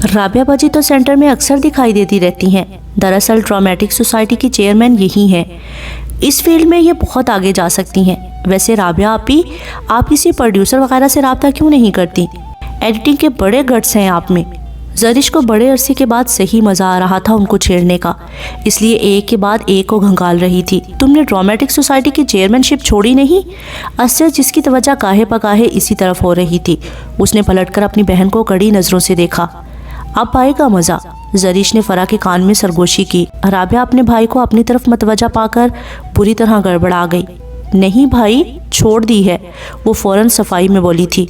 رابعہ باجی تو سینٹر میں اکثر دکھائی دیتی رہتی ہیں، دراصل ڈرامٹک سوسائٹی کی چیئرمین یہی ہیں، اس فیلڈ میں یہ بہت آگے جا سکتی ہیں۔ ویسے رابعہ آپی، آپ کسی پروڈیوسر وغیرہ سے رابطہ کیوں نہیں کرتی؟ ایڈیٹنگ کے بڑے گٹس ہیں آپ میں۔ زرش کو بڑے عرصے کے بعد صحیح مزہ آ رہا تھا ان کو چھیڑنے کا، اس لیے ایک کے بعد ایک کو گھنگال رہی تھی۔ تم نے ڈرامٹک سوسائٹی کی چیئرمین شپ چھوڑی نہیں؟ اسد، جس کی توجہ کاہے پکاہے اسی طرف ہو رہی تھی، اس نے پلٹ کر اپنی بہن کو کڑی نظروں سے دیکھا۔ اب آئے گا مزہ، زرش نے فرح کے کان میں سرگوشی کی۔ رابعہ اپنے بھائی کو اپنی طرف متوجہ پا کر بری طرح گڑبڑا گئی۔ نہیں بھائی، چھوڑ دی ہے، وہ فوراً صفائی میں بولی تھی۔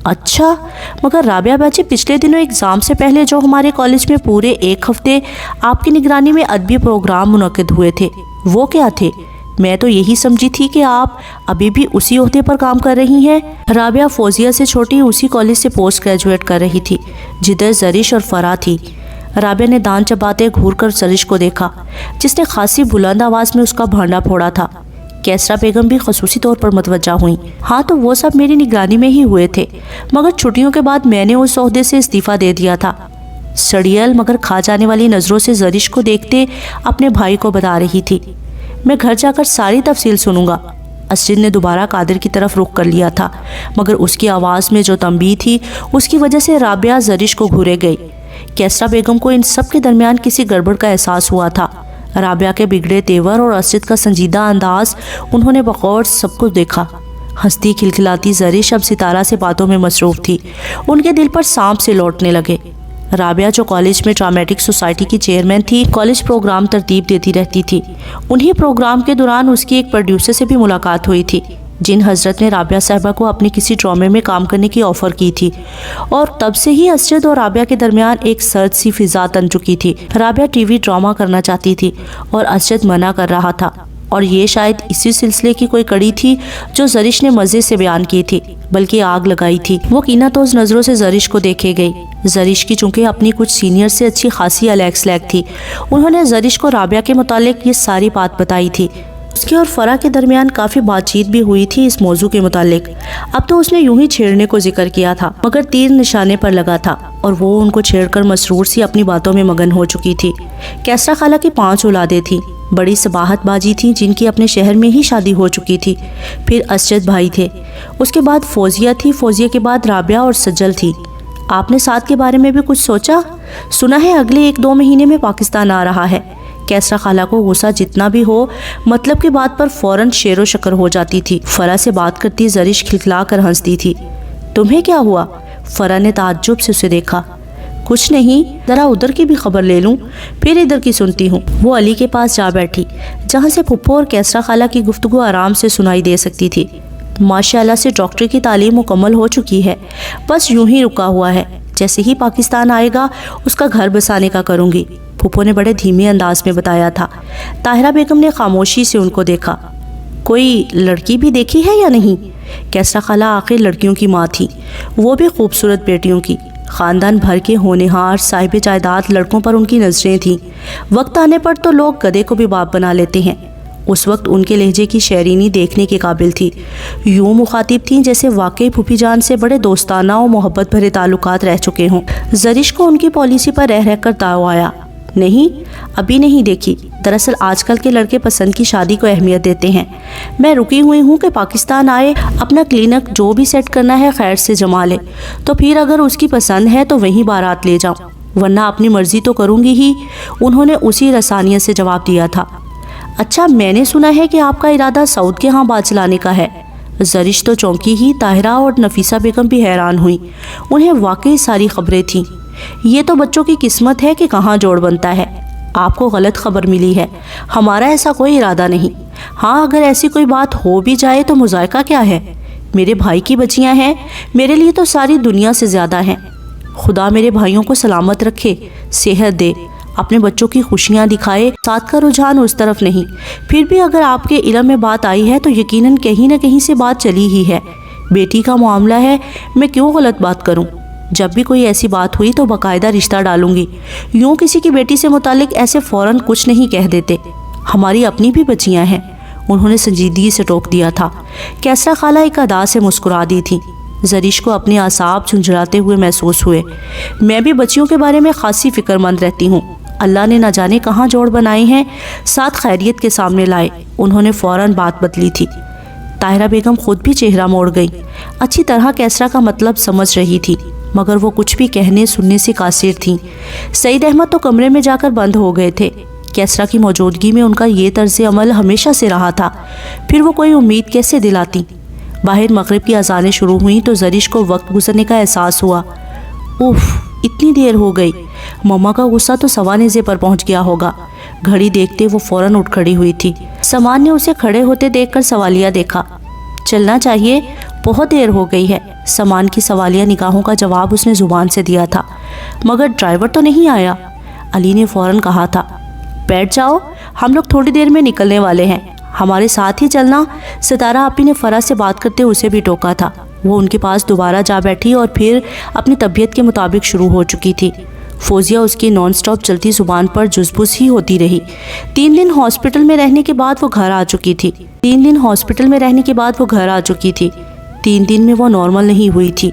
اچھا، مگر رابعہ باجی، پچھلے دنوں ایگزام سے پہلے جو ہمارے کالج میں پورے ایک ہفتے آپ کی نگرانی میں ادبی پروگرام منعقد ہوئے تھے، وہ کیا تھے؟ میں تو یہی سمجھی تھی کہ آپ ابھی بھی اسی عہدے پر کام کر رہی ہیں۔ رابعہ فوزیہ سے چھوٹی اسی کالج سے پوسٹ گریجویٹ کر رہی تھی جدھر زرش اور فرح تھی۔ رابعہ نے دان چباتے گھور کر زرش کو دیکھا، جس نے خاصی بلند آواز میں اس کا بھانڈا پھوڑا تھا۔ کیسرا بیگم بھی خصوصی طور پر متوجہ ہوئیں۔ ہاں تو وہ سب میری نگرانی میں ہی ہوئے تھے، مگر چھٹیوں کے بعد میں نے اس عہدے سے استعفیٰ دے دیا تھا۔ سڑیل مگر کھا جانے والی نظروں سے زرش کو دیکھتے اپنے بھائی کو بتا رہی تھی، میں گھر جا کر ساری تفصیل سنوں گا۔ اسد نے دوبارہ قادر کی طرف رخ کر لیا تھا، مگر اس کی آواز میں جو تنبیہ تھی اس کی وجہ سے رابعہ زرش کو گھورے گئی۔ کیسرا بیگم کو ان سب کے درمیان کسی گڑبڑ کا احساس ہوا تھا۔ رابعہ کے بگڑے تیور اور اسد کا سنجیدہ انداز انہوں نے بغور سب کو دیکھا۔ ہنستی کھلکھلاتی زرش اب ستارہ سے باتوں میں مصروف تھی، ان کے دل پر سانپ سے لوٹنے لگے۔ رابعہ جو کالج میں ڈرامٹک سوسائٹی کی چیئرمین تھی، کالج پروگرام ترتیب دیتی رہتی تھی۔ انہی پروگرام کے دوران اس کی ایک پروڈیوسر سے بھی ملاقات ہوئی تھی، جن حضرت نے رابعہ صاحبہ کو اپنی کسی ڈرامے میں کام کرنے کی آفر کی تھی، اور تب سے ہی اسد اور رابعہ کے درمیان ایک سرد سی فضا تن چکی تھی۔ رابعہ ٹی وی ڈرامہ کرنا چاہتی تھی اور اسد منع کر رہا تھا، اور یہ شاید اسی سلسلے کی کوئی کڑی تھی جو زرش نے مزے سے بیان کی تھی، بلکہ آگ لگائی تھی۔ وہ کینہ توز نظروں سے زرش کو دیکھے گئی۔ زرش کی چونکہ اپنی کچھ سینئر سے اچھی خاصی الیکس لیک تھی، انہوں نے زرش کو رابعہ کے متعلق یہ ساری بات بتائی تھی۔ اس کے اور فرح کے درمیان کافی بات چیت بھی ہوئی تھی اس موضوع کے متعلق۔ اب تو اس نے یوں ہی چھیڑنے کو ذکر کیا تھا، مگر تیر نشانے پر لگا تھا، اور وہ ان کو چھیڑ کر مسرور سی اپنی باتوں میں مگن ہو چکی تھی۔ کیسرا خالہ کی 5 اولادیں تھیں، بڑی صباحت باجی تھیں جن کی اپنے شہر میں ہی شادی ہو چکی تھی، پھر اسد بھائی تھے، اس کے بعد فوزیہ تھی، فوزیہ کے بعد رابعہ اور سجل تھی۔ آپ نے ساتھ کے بارے میں بھی کچھ سوچا؟ سنا ہے اگلے 1-2 مہینے میں پاکستان آ رہا ہے۔ کیسرا خالہ کو غصہ جتنا بھی ہو، مطلب کی بات پر فوراً شیر و شکر ہو جاتی تھی۔ فرح سے بات کرتی زرش کھلکھلا کر ہنستی تھی۔ تمہیں کیا ہوا؟ فرح نے تعجب سے اسے دیکھا۔ کچھ نہیں، ذرا ادھر کی بھی خبر لے لوں، پھر ادھر کی سنتی ہوں۔ وہ علی کے پاس جا بیٹھی، جہاں سے پھپھو اور کیسرا خالہ کی گفتگو آرام سے سنائی دے سکتی تھی۔ ماشاءاللہ سے ڈاکٹر کی تعلیم مکمل ہو چکی ہے، بس یوں ہی رکا ہوا ہے، جیسے ہی پاکستان آئے گا اس کا گھر بسانے کا کروں گی، پھپھو نے بڑے دھیمے انداز میں بتایا تھا۔ طاہرہ بیگم نے خاموشی سے ان کو دیکھا۔ کوئی لڑکی بھی دیکھی ہے یا نہیں؟ کیسرا خالہ آخر لڑکیوں کی ماں تھی، وہ بھی خوبصورت بیٹیوں کی۔ خاندان بھر کے ہونہار صاحب جائیداد لڑکوں پر ان کی نظریں تھیں۔ وقت آنے پر تو لوگ گدھے کو بھی باپ بنا لیتے ہیں۔ اس وقت ان کے لہجے کی شیرینی دیکھنے کے قابل تھی، یوں مخاطب تھیں جیسے واقعی پھوپھی جان سے بڑے دوستانہ و محبت بھرے تعلقات رہ چکے ہوں۔ زرش کو ان کی پالیسی پر رہ رہ کر تاؤ آیا۔ نہیں، ابھی نہیں دیکھی، دراصل آج کل کے لڑکے پسند کی شادی کو اہمیت دیتے ہیں۔ میں رکی ہوئی ہوں کہ پاکستان آئے، اپنا کلینک جو بھی سیٹ کرنا ہے خیر سے جما لے، تو پھر اگر اس کی پسند ہے تو وہیں بارات لے جاؤں، ورنہ اپنی مرضی تو کروں گی ہی، انہوں نے اسی رسانیت سے جواب دیا تھا۔ اچھا، میں نے سنا ہے کہ آپ کا ارادہ سعود کے ہاں بات چلانے کا ہے۔ زرش تو چونکی ہی، طاہرہ اور نفیسہ بیگم بھی حیران ہوئیں، انہیں واقعی ساری خبریں تھیں۔ یہ تو بچوں کی قسمت ہے کہ کہاں جوڑ بنتا ہے۔ آپ کو غلط خبر ملی ہے، ہمارا ایسا کوئی ارادہ نہیں۔ ہاں، اگر ایسی کوئی بات ہو بھی جائے تو مذائقہ کیا ہے؟ میرے بھائی کی بچیاں ہیں، میرے لیے تو ساری دنیا سے زیادہ ہیں۔ خدا میرے بھائیوں کو سلامت رکھے، صحت دے، اپنے بچوں کی خوشیاں دکھائے، ساتھ کا رجحان اس طرف نہیں۔ پھر بھی اگر آپ کے علم میں بات آئی ہے تو یقیناً کہیں نہ کہیں سے بات چلی ہی ہے۔ بیٹی کا معاملہ ہے، میں کیوں غلط بات کروں؟ جب بھی کوئی ایسی بات ہوئی تو باقاعدہ رشتہ ڈالوں گی، یوں کسی کی بیٹی سے متعلق ایسے فوراً کچھ نہیں کہہ دیتے۔ ہماری اپنی بھی بچیاں ہیں، انہوں نے سنجیدگی سے ٹوک دیا تھا۔ کیسرا خالہ ایک ادا سے مسکرا دی تھی۔ زریش کو اپنے اعصاب جھنجھلاتے ہوئے محسوس ہوئے۔ میں بھی بچیوں کے بارے میں خاصی فکر مند رہتی ہوں، اللہ نے نہ جانے کہاں جوڑ بنائے ہیں، ساتھ خیریت کے سامنے لائے۔ انہوں نے فوراً بات بدلی تھی۔ طاہرہ بیگم خود بھی چہرہ موڑ گئی، اچھی طرح کیسرا کا مطلب سمجھ رہی تھی، مگر وہ کچھ بھی کہنے سننے سے قاصر تھیں۔ سعید احمد تو کمرے میں جا کر بند ہو گئے تھے۔ کیسرا کی موجودگی میں ان کا یہ طرز عمل ہمیشہ سے رہا تھا، پھر وہ کوئی امید کیسے دلاتی؟ باہر مغرب کی اذانیں شروع ہوئیں تو زریش کو وقت گزرنے کا احساس ہوا۔ اوف، اتنی دیر ہو گئی، مما کا غصہ تو سوا نیزے پر پہنچ گیا ہوگا۔ گھڑی دیکھتے وہ فوراً اٹھ کھڑی ہوئی تھی۔ سامان نے اسے کھڑے ہوتے دیکھ کر سوالیہ دیکھا۔ چلنا چاہیے، بہت دیر ہو گئی ہے۔ سامان کی سوالیہ نگاہوں کا جواب اس نے زبان سے دیا تھا، مگر ڈرائیور تو نہیں آیا۔ علی نے فوراً کہا تھا، بیٹھ جاؤ، ہم لوگ تھوڑی دیر میں نکلنے والے ہیں، ہمارے ساتھ ہی چلنا۔ ستارہ آپی نے فرح سے بات کرتے اسے بھی ٹوکا تھا۔ وہ ان کے پاس دوبارہ جا بیٹھی اور پھر اپنی طبیعت کے مطابق شروع ہو چکی تھی۔ فوزیہ اس کی نان سٹاپ چلتی زبان پر جزبز ہی ہوتی رہی۔ 3 دن ہاسپٹل میں رہنے کے بعد وہ گھر آ چکی تھی۔ 3 دن میں وہ نارمل نہیں ہوئی تھی۔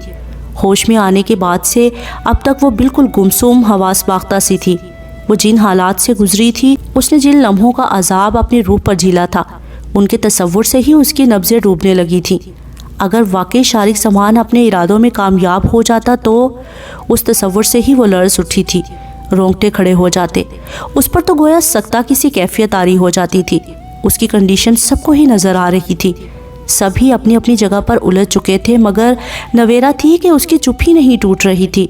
ہوش میں آنے کے بعد سے اب تک وہ بالکل گمسم حواس باختہ سی تھی۔ وہ جن حالات سے گزری تھی، اس نے جن لمحوں کا عذاب اپنی روح پر جھیلا تھا، ان کے تصور سے ہی اس کی نبضیں ڈوبنے لگی تھیں۔ اگر واقعی شارق سامان اپنے ارادوں میں کامیاب ہو جاتا تو اس تصور سے ہی وہ لرز اٹھی تھی، رونگٹے کھڑے ہو جاتے۔ اس پر تو گویا سکتہ کسی کیفیت طاری ہو جاتی تھی۔ اس کی کنڈیشن سب کو ہی نظر آ رہی تھی، سب ہی اپنی اپنی جگہ پر الجھ چکے تھے، مگر نویرا تھی کہ اس کی چپ ہی نہیں ٹوٹ رہی تھی۔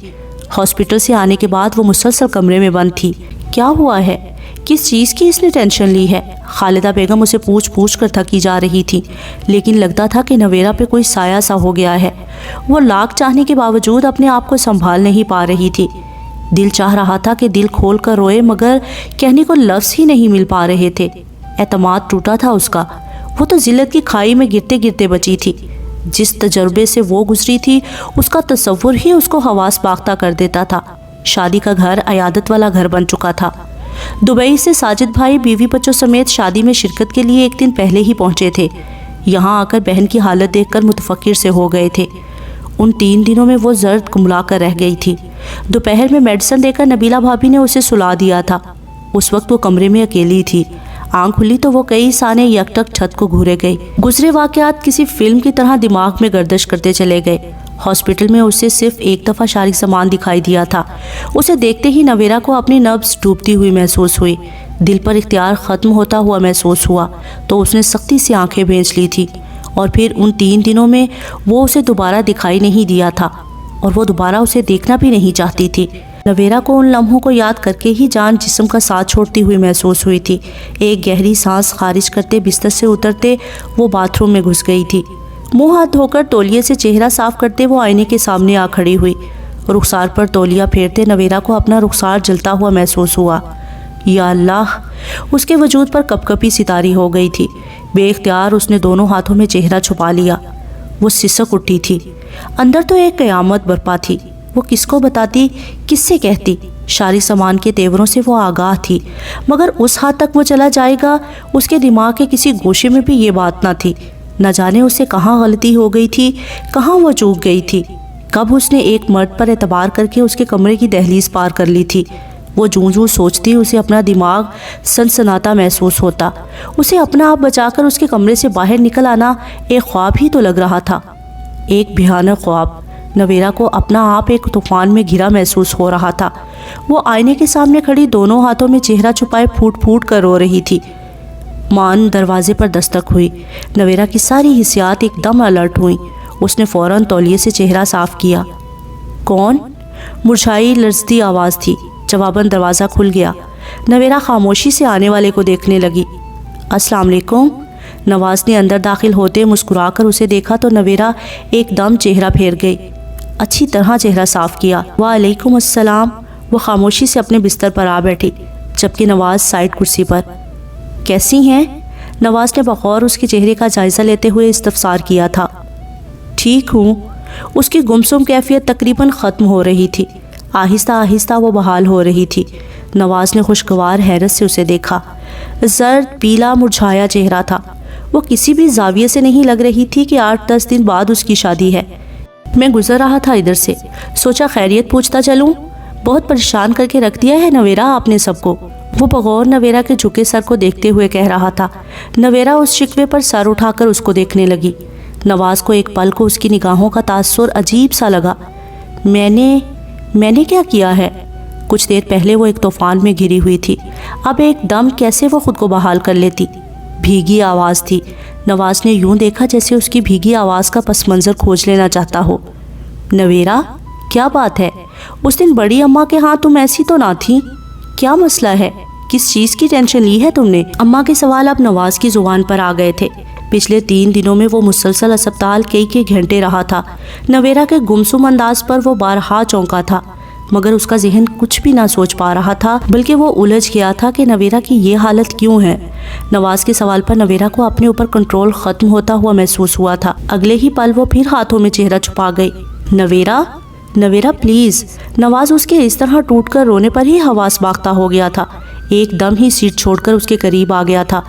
ہاسپٹل سے آنے کے بعد وہ مسلسل کمرے میں بند تھی۔ کیا ہوا ہے؟ کس چیز کی اس نے ٹینشن لی ہے؟ خالدہ بیگم اسے پوچھ کر تھکی جا رہی تھی، لیکن لگتا تھا کہ نویرا پہ کوئی سایہ سا ہو گیا ہے۔ وہ لاکھ چاہنے کے باوجود اپنے آپ کو سنبھال نہیں پا رہی تھی۔ دل چاہ رہا تھا کہ دل کھول کر روئے، مگر کہنے کو لفظ ہی نہیں مل پا رہے تھے۔ اعتماد ٹوٹا تھا اس کا۔ وہ تو ذلت کی کھائی میں گرتے گرتے بچی تھی۔ جس تجربے سے وہ گزری تھی، اس کا تصور ہی اس کو حواس باختہ کر دیتا تھا۔ شادی کا گھر عیادت والا گھر بن چکا تھا۔ دبئی سے ساجد بھائی بیوی بچوں سمیت شادی میں شرکت کے لیے 1 دن پہلے ہی پہنچے تھے۔ یہاں آ کر بہن کی حالت دیکھ کر متفکر سے ہو گئے تھے۔ ان 3 دنوں میں وہ زرد کملا کر رہ گئی تھی۔ دوپہر میں میڈیسن دے کر نبیلہ بھابی نے اسے سلا دیا تھا۔ اس وقت وہ کمرے میں اکیلی تھی۔ آنکھ کھلی تو وہ کئی سانے یک ٹک چھت کو گھورے گئی۔ گزرے واقعات کسی فلم کی طرح دماغ میں گردش کرتے چلے گئے۔ ہاسپٹل میں اسے صرف 1 دفعہ شارق سامان دکھائی دیا تھا۔ اسے دیکھتے ہی نویرا کو اپنی نبض ڈوبتی ہوئی محسوس ہوئی، دل پر اختیار ختم ہوتا ہوا محسوس ہوا، تو اس نے سختی سے آنکھیں بھینچ لی تھی۔ اور پھر ان 3 دنوں میں وہ اسے دوبارہ دکھائی نہیں دیا تھا، اور وہ دوبارہ اسے دیکھنا بھی نہیں چاہتی تھی۔ نویرا کو ان لمحوں کو یاد کر کے ہی جان جسم کا ساتھ چھوڑتی ہوئی محسوس ہوئی تھی۔ ایک گہری سانس خارج کرتے بستر سے اترتے وہ باتھ روم میں گھس گئی تھی۔ منہ ہاتھ دھو کر تولیے سے چہرہ صاف کرتے وہ آئینے کے سامنے آ کھڑی ہوئی۔ رخسار پر تولیہ پھیرتے نویرا کو اپنا رخسار جلتا ہوا محسوس ہوا۔ یا اللہ! اس کے وجود پر کپ کپی ستاری ہو گئی تھی۔ بے اختیار اس نے دونوں ہاتھوں میں چہرہ چھپا لیا۔ وہ سسک اٹھی تھی۔ اندر تو ایک قیامت برپا تھی۔ وہ کس کو بتاتی، کس سے کہتی؟ شارق سامان کے تیوروں سے وہ آگاہ تھی، مگر اس حد تک وہ چلا جائے گا، اس کے دماغ کے کسی گوشے میں بھی یہ بات نہ تھی۔ نہ جانے اسے کہاں غلطی ہو گئی تھی، کہاں وہ چوک گئی تھی، کب اس نے ایک مرد پر اعتبار کر کے اس کے کمرے کی دہلیز پار کر لی تھی۔ وہ جوں سوچتی اسے اپنا دماغ سنسناتا محسوس ہوتا۔ اسے اپنا آپ بچا کر اس کے کمرے سے باہر نکل آنا ایک خواب ہی تو لگ رہا تھا، ایک بھیانک خواب۔ نویرا کو اپنا آپ ایک طوفان میں گھرا محسوس ہو رہا تھا۔ وہ آئینے کے سامنے کھڑی دونوں ہاتھوں میں چہرہ چھپائے پھوٹ پھوٹ کر رو رہی تھی۔ مان دروازے پر دستک ہوئی۔ نویرا کی ساری حسیات ایک دم الرٹ ہوئیں۔ اس نے فوراً تولیے سے چہرہ صاف کیا۔ کون؟ مرجھائی لرزتی آواز تھی۔ جواباً دروازہ کھل گیا۔ نویرا خاموشی سے آنے والے کو دیکھنے لگی۔ السلام علیکم۔ نواز نے اندر داخل ہوتے مسکرا کر اسے دیکھا تو نویرا ایک دم چہرہ پھیر گئی۔ اچھی طرح چہرہ صاف کیا۔ وعلیکم السلام۔ وہ خاموشی سے اپنے بستر پر آ بیٹھی، جبکہ نواز سائڈ کرسی پر۔ کیسی ہیں؟ نواز نے بغور اس کے چہرے کا جائزہ لیتے ہوئے استفسار کیا تھا۔ ٹھیک ہوں۔ اس کی گمسم کیفیت تقریباً ختم ہو رہی تھی۔ آہستہ آہستہ وہ بحال ہو رہی تھی۔ نواز نے خوشگوار حیرت سے اسے دیکھا۔ زرد پیلا مرجھایا چہرہ تھا۔ وہ کسی بھی زاویے سے نہیں لگ رہی تھی کہ 8-10 دن بعد اس کی شادی ہے۔ میں گزر رہا تھا ادھر سے، سوچا خیریت پوچھتا چلوں۔ بہت پریشان کر کے رکھ دیا ہے نویرا آپ نے سب کو، وہ بغور نویرا کے جھکے سر کو دیکھتے ہوئے کہہ رہا تھا۔ نویرا اس شکوے پر سر اٹھا کر اس کو دیکھنے لگی۔ نواز کو ایک پل کو اس کی نگاہوں کا تاثر عجیب سا لگا۔ میں نے کیا کیا ہے؟ کچھ دیر پہلے وہ ایک طوفان میں گھری ہوئی تھی، اب ایک دم کیسے وہ خود کو بحال کر لیتی؟ بھیگی آواز تھی۔ نواز نے یوں دیکھا جیسے اس کی بھیگی آواز کا پس منظر کھوج لینا چاہتا ہو۔ نویرا کیا بات ہے؟ اس دن بڑی اماں کے ہاں تم ایسی تو نہ تھی، کیا مسئلہ ہے؟ کس چیز کی ٹینشن لی ہے تم نے؟ اماں کے سوال اب نواز کی زبان پر آ گئے تھے۔ پچھلے 3 دنوں میں وہ مسلسل اسپتال کئی گھنٹے رہا تھا۔ نویرا کے گمسم انداز پر وہ بارہا چونکا تھا، مگر اس کا ذہن کچھ بھی نہ سوچ پا رہا تھا، بلکہ وہ الجھ گیا تھا کہ نویرا کی یہ حالت کیوں ہے۔ نواز کے سوال پر نویرا کو اپنے اوپر کنٹرول ختم ہوتا ہوا محسوس ہوا تھا۔ اگلے ہی پل وہ پھر ہاتھوں میں چہرہ چھپا گئی۔ نویرا پلیز۔ نواز اس کے اس طرح ٹوٹ کر رونے پر ہی حواس باختہ ہو گیا تھا، ایک دم ہی سیٹ چھوڑ کر اس کے قریب آ گیا تھا۔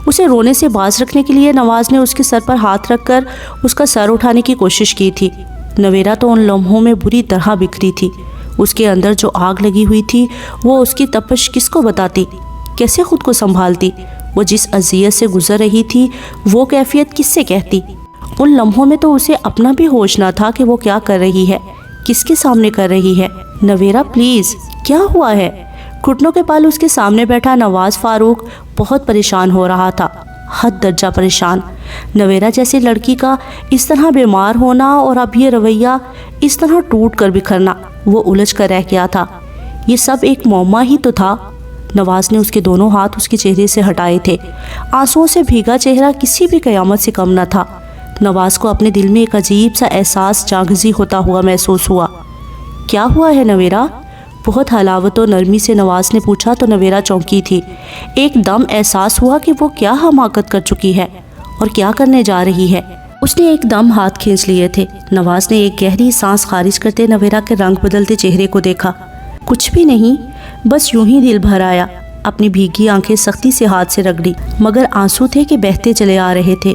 اسے رونے سے باز رکھنے کے لیے نواز نے اس کے سر پر ہاتھ رکھ کر اس کا سر اٹھانے کی کوشش کی تھی۔ نویرا تو ان لمحوں میں بری طرح بکھری تھی۔ اس کے اندر جو آگ لگی ہوئی تھی وہ اس کی تپش کس کو بتاتی؟ کیسے خود کو سنبھالتی؟ وہ جس اذیت سے گزر رہی تھی وہ کیفیت کس سے کہتی؟ ان لمحوں میں تو اسے اپنا بھی ہوش نہ تھا کہ وہ کیا کر رہی ہے، کس کے سامنے کر رہی ہے۔ نویرا پلیز، کیا ہوا ہے؟ گھٹنوں کے پال اس کے سامنے بیٹھا نواز فاروق بہت پریشان ہو رہا تھا، حد درجہ پریشان۔ نویرا جیسی لڑکی کا اس طرح بیمار ہونا اور اب یہ رویہ اس طرح ٹوٹ کر بکھرنا، وہ الجھ کر رہ گیا تھا۔ یہ سب ایک معمہ ہی تو تھا۔ نواز نے اس کے دونوں ہاتھ اس کے چہرے سے ہٹائے تھے۔ آنسوؤں سے بھیگا چہرہ کسی بھی قیامت سے کم نہ تھا۔ نواز کو اپنے دل میں ایک عجیب سا احساس جاگزی ہوتا ہوا محسوس ہوا۔ کیا ہوا ہے نویرا؟ بہت حلاوت و نرمی سے نواز نے پوچھا تو نویرا چونکی تھی۔ ایک دم احساس ہوا کہ وہ کیا حماقت کر چکی ہے اور کیا کرنے جا رہی ہے۔ اس نے ایک دم ہاتھ کھینچ لیے تھے۔ نواز نے ایک گہری سانس خارج کرتے نویرا کے رنگ بدلتے چہرے کو دیکھا۔ کچھ بھی نہیں، بس یوں ہی دل بھر آیا۔ اپنی بھیگی آنکھیں سختی سے ہاتھ سے رگڑی، مگر آنسو تھے کہ بہتے چلے آ رہے تھے،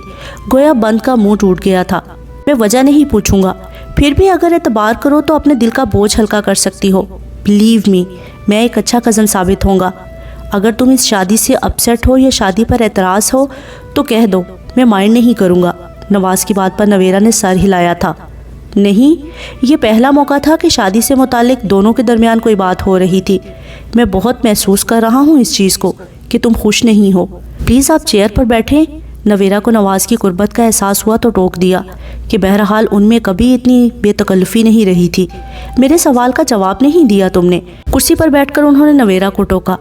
گویا بند کا منہ ٹوٹ گیا تھا۔ میں وجہ نہیں پوچھوں گا، پھر بھی اگر اعتبار کرو تو اپنے دل کا بوجھ ہلکا کر سکتی ہو۔ بلیو می، میں ایک اچھا کزن ثابت ہوں گا۔ اگر تم اس شادی سے اپسیٹ ہو یا شادی پر اعتراض ہو تو کہہ دو، میں مائنڈ نہیں کروں گا۔ نواز کی بات پر نویرا نے سر ہلایا تھا۔ نہیں، یہ پہلا موقع تھا کہ شادی سے متعلق دونوں کے درمیان کوئی بات ہو رہی تھی۔ میں بہت محسوس کر رہا ہوں اس چیز کو کہ تم خوش نہیں ہو۔ پلیز آپ چیئر پر بیٹھیں۔ نویرا کو نواز کی قربت کا احساس ہوا تو ٹوک دیا کہ بہرحال ان میں کبھی اتنی بے تکلفی نہیں رہی تھی۔ میرے سوال کا جواب نہیں دیا تم نے۔ کرسی پر بیٹھ کر انہوں نے نویرا کو ٹوکا۔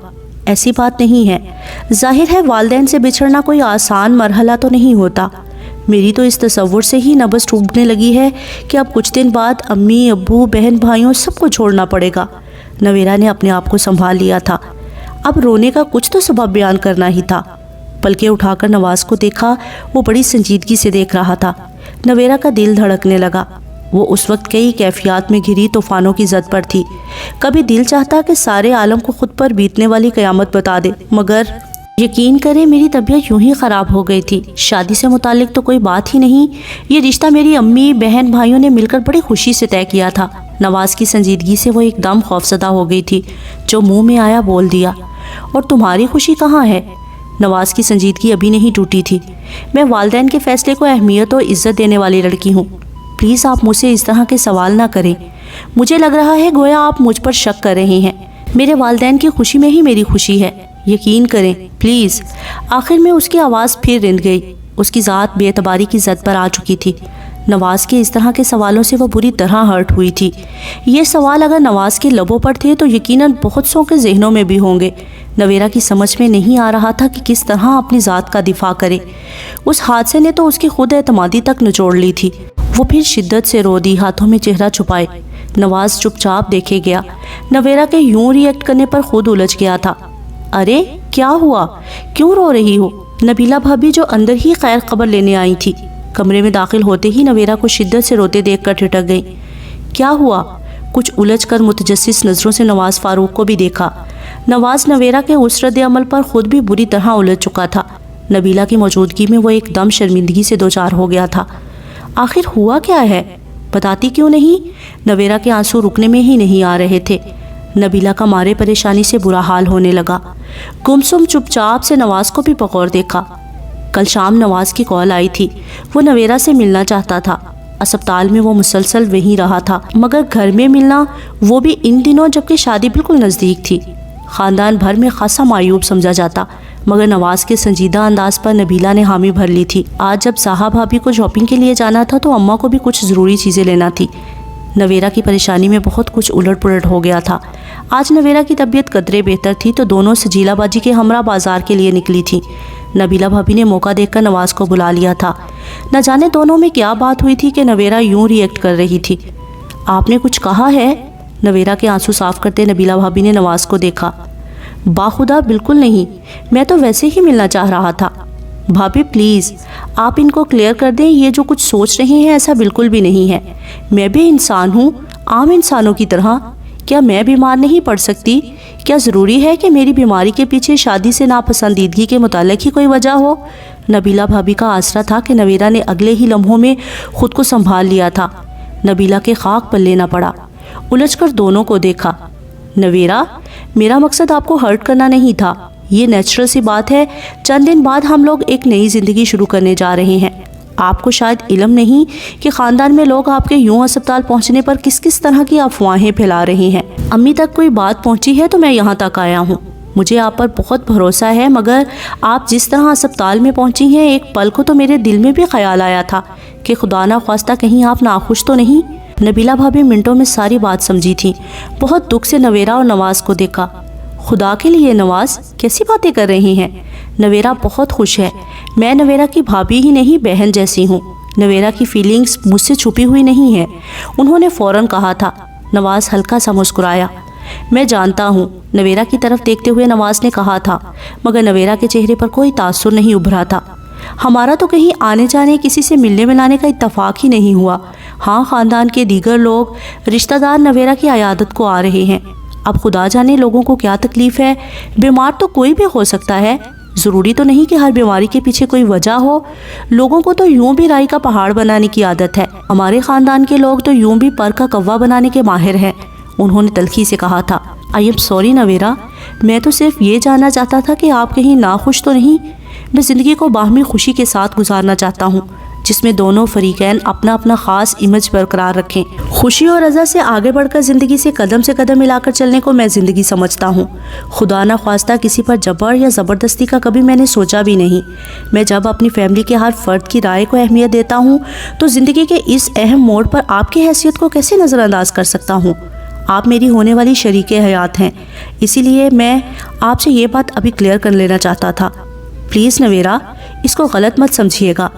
ایسی بات نہیں ہے، ظاہر ہے والدین سے بچھڑنا کوئی آسان مرحلہ تو نہیں ہوتا۔ میری تو اس تصور سے ہی نبض ٹوٹنے لگی ہے کہ اب کچھ دن بعد امی، ابو، بہن، بھائیوں سب کو چھوڑنا پڑے گا۔ نویرا نے اپنے آپ کو سنبھال لیا تھا۔ اب رونے کا کچھ تو سبب بیان کرنا ہی تھا۔ پلکیں اٹھا کر نواز کو دیکھا، وہ بڑی سنجیدگی سے دیکھ رہا تھا۔ نویرا کا دل دھڑکنے لگا۔ وہ اس وقت کئی کیفیات میں گھری طوفانوں کی زد پر تھی۔ کبھی دل چاہتا کہ سارے عالم کو خود پر بیتنے والی قیامت بتا دے، مگر یقین کریں میری طبیعت یوں ہی خراب ہو گئی تھی۔ شادی سے متعلق تو کوئی بات ہی نہیں، یہ رشتہ میری امی، بہن، بھائیوں نے مل کر بڑی خوشی سے طے کیا تھا۔ نواز کی سنجیدگی سے وہ ایک دم خوفزدہ ہو گئی تھی۔ جو منہ میں آیا بول دیا۔ اور تمہاری خوشی کہاں ہے؟ نواز کی سنجیدگی ابھی نہیں ٹوٹی تھی۔ میں والدین کے فیصلے کو اہمیت و عزت دینے والی لڑکی ہوں۔ پلیز آپ مجھ سے اس طرح کے سوال نہ کریں۔ مجھے لگ رہا ہے گویا آپ مجھ پر شک کر رہے ہیں۔ میرے والدین کی خوشی میں ہی میری خوشی ہے، یقین کریں پلیز۔ آخر میں اس کی آواز پھر رند گئی۔ اس کی ذات بے اعتباری کی زد پر آ چکی تھی۔ نواز کے اس طرح کے سوالوں سے وہ بری طرح ہرٹ ہوئی تھی۔ یہ سوال اگر نواز کے لبوں پر تھے تو یقیناً بہت سو کے ذہنوں میں بھی ہوں گے۔ نویرا کی سمجھ میں نہیں آ رہا تھا کہ کس طرح اپنی ذات کا دفاع کرے۔ اس حادثے نے تو اس کی خود اعتمادی تک نچوڑ لی تھی۔ وہ پھر شدت سے رو دی، ہاتھوں میں چہرہ چھپائے۔ نواز چپ چاپ دیکھے گیا۔ نویرا کے یوں ری ایکٹ کرنے پر خود الجھ گیا تھا۔ ارے کیا ہوا؟ کیوں رو رہی ہو؟ نبیلہ بھابی جو اندر ہی خیر خبر لینے آئی تھی، کمرے میں داخل ہوتے ہی نویرا کو شدت سے روتے دیکھ کر ٹھٹک گئی۔ کیا ہوا؟ کچھ الجھ کر متجسس نظروں سے نواز فاروق کو بھی دیکھا۔ نواز نویرا کے اس رد عمل پر خود بھی بری طرح الجھ چکا تھا۔ نبیلہ کی موجودگی میں وہ ایک دم شرمندگی سے دوچار ہو گیا تھا۔ آخر ہوا کیا ہے؟ بتاتی کیوں نہیں؟ نویرا کے آنسو رکنے میں ہی نہیں آ رہے تھے۔ نبیلہ کا مارے پریشانی سے برا حال ہونے لگا۔ گمسم چپ چاپ سے نواز کو بھی بغور دیکھا۔ کل شام نواز کی کال آئی تھی، وہ نویرا سے ملنا چاہتا تھا۔ اسپتال میں وہ مسلسل وہیں رہا تھا، مگر گھر میں ملنا، وہ بھی ان دنوں جبکہ شادی بالکل نزدیک تھی۔ خاندان بھر میں خاصا معیوب سمجھا جاتا، مگر نواز کے سنجیدہ انداز پر نبیلہ نے حامی بھر لی تھی۔ آج جب صاحب بھابھی کو شاپنگ کے لیے جانا تھا تو اماں کو بھی کچھ ضروری چیزیں لینا تھی۔ نویرا کی پریشانی میں بہت کچھ الٹ پلٹ ہو گیا تھا۔ آج نویرا کی طبیعت قدرے بہتر تھی تو دونوں سجیلا باجی کے ہمراہ بازار کے لیے نکلی تھی۔ نبیلہ بھابھی نے موقع دیکھ کر نواز کو بلا لیا تھا۔ نہ جانے دونوں میں کیا بات ہوئی تھی کہ نویرا یوں ری ایکٹ کر رہی تھی۔ آپ نے کچھ کہا ہے؟ نویرا کے آنسو صاف کرتے نبیلہ بھابھی نے نواز کو دیکھا۔ باخدا بالکل نہیں، میں تو ویسے ہی ملنا چاہ رہا تھا۔ بھابھی پلیز آپ ان کو کلیئر کر دیں، یہ جو کچھ سوچ رہے ہیں ایسا بالکل بھی نہیں ہے۔ میں بھی انسان ہوں، عام انسانوں کی طرح۔ کیا میں بیمار نہیں پڑ سکتی؟ کیا ضروری ہے کہ میری بیماری کے پیچھے شادی سے ناپسندیدگی کے متعلق ہی کوئی وجہ ہو؟ نبیلہ بھابھی کا آسرا تھا کہ نویرا نے اگلے ہی لمحوں میں خود کو سنبھال لیا تھا۔ نبیلہ کے خاک پلے نہ پڑا، الجھ کر دونوں کو دیکھا۔ نویرا، میرا مقصد آپ کو ہرٹ کرنا نہیں تھا، یہ نیچرل سی بات ہے۔ چند دن بعد ہم لوگ ایک نئی زندگی شروع کرنے جا رہے ہیں۔ آپ کو شاید علم نہیں کہ خاندان میں لوگ آپ کے یوں اسپتال پہنچنے پر کس کس طرح کی افواہیں پھیلا رہے ہیں۔ امی تک کوئی بات پہنچی ہے تو میں یہاں تک آیا ہوں۔ مجھے آپ پر بہت بھروسہ ہے، مگر آپ جس طرح اسپتال میں پہنچی ہیں، ایک پل کو تو میرے دل میں بھی خیال آیا تھا کہ خدا نہ خواستہ کہیں آپ ناخوش تو نہیں۔ نبیلہ بھابھی منٹوں میں ساری بات سمجھی تھی۔ بہت دکھ سے نویرا اور نواز کو دیکھا۔ خدا کے لیے نواز، کیسی باتیں کر رہی ہیں؟ نویرا بہت خوش ہے۔ میں نویرا کی بھابھی ہی نہیں، بہن جیسی ہوں۔ نویرا کی فیلنگز مجھ سے چھپی ہوئی نہیں ہیں، انہوں نے فوراً کہا تھا۔ نواز ہلکا سا مسکرایا۔ میں جانتا ہوں، نویرا کی طرف دیکھتے ہوئے نواز نے کہا تھا، مگر نویرا کے چہرے پر کوئی تاثر نہیں ابھرا تھا۔ ہمارا تو کہیں آنے جانے، کسی سے ملنے ملانے کا اتفاق ہی نہیں ہوا۔ ہاں، خاندان کے دیگر لوگ، رشتہ دار نویرا کی عیادت کو آ رہے ہیں۔ اب خدا جانے لوگوں کو کیا تکلیف ہے۔ بیمار تو کوئی بھی ہو سکتا ہے، ضروری تو نہیں کہ ہر بیماری کے پیچھے کوئی وجہ ہو۔ لوگوں کو تو یوں بھی رائی کا پہاڑ بنانے کی عادت ہے۔ ہمارے خاندان کے لوگ تو یوں بھی پر کا کوا بنانے کے ماہر ہیں، انہوں نے تلخی سے کہا تھا۔ آئی ایم سوری نویرا، میں تو صرف یہ جاننا چاہتا تھا کہ آپ کہیں ناخوش تو نہیں۔ میں زندگی کو باہمی خوشی کے ساتھ گزارنا چاہتا ہوں، جس میں دونوں فریقین اپنا اپنا خاص امیج برقرار رکھیں۔ خوشی اور رضا سے آگے بڑھ کر زندگی سے قدم ملا کر چلنے کو میں زندگی سمجھتا ہوں۔ خدا نہ خواستہ کسی پر جبر یا زبردستی کا کبھی میں نے سوچا بھی نہیں۔ میں جب اپنی فیملی کے ہر فرد کی رائے کو اہمیت دیتا ہوں تو زندگی کے اس اہم موڑ پر آپ کی حیثیت کو کیسے نظر انداز کر سکتا ہوں؟ آپ میری ہونے والی شریک حیات ہیں، اسی لیے میں آپ سے یہ بات ابھی کلیئر کر لینا چاہتا تھا۔ پلیز نویرا، اس کو غلط مت سمجھیے گا،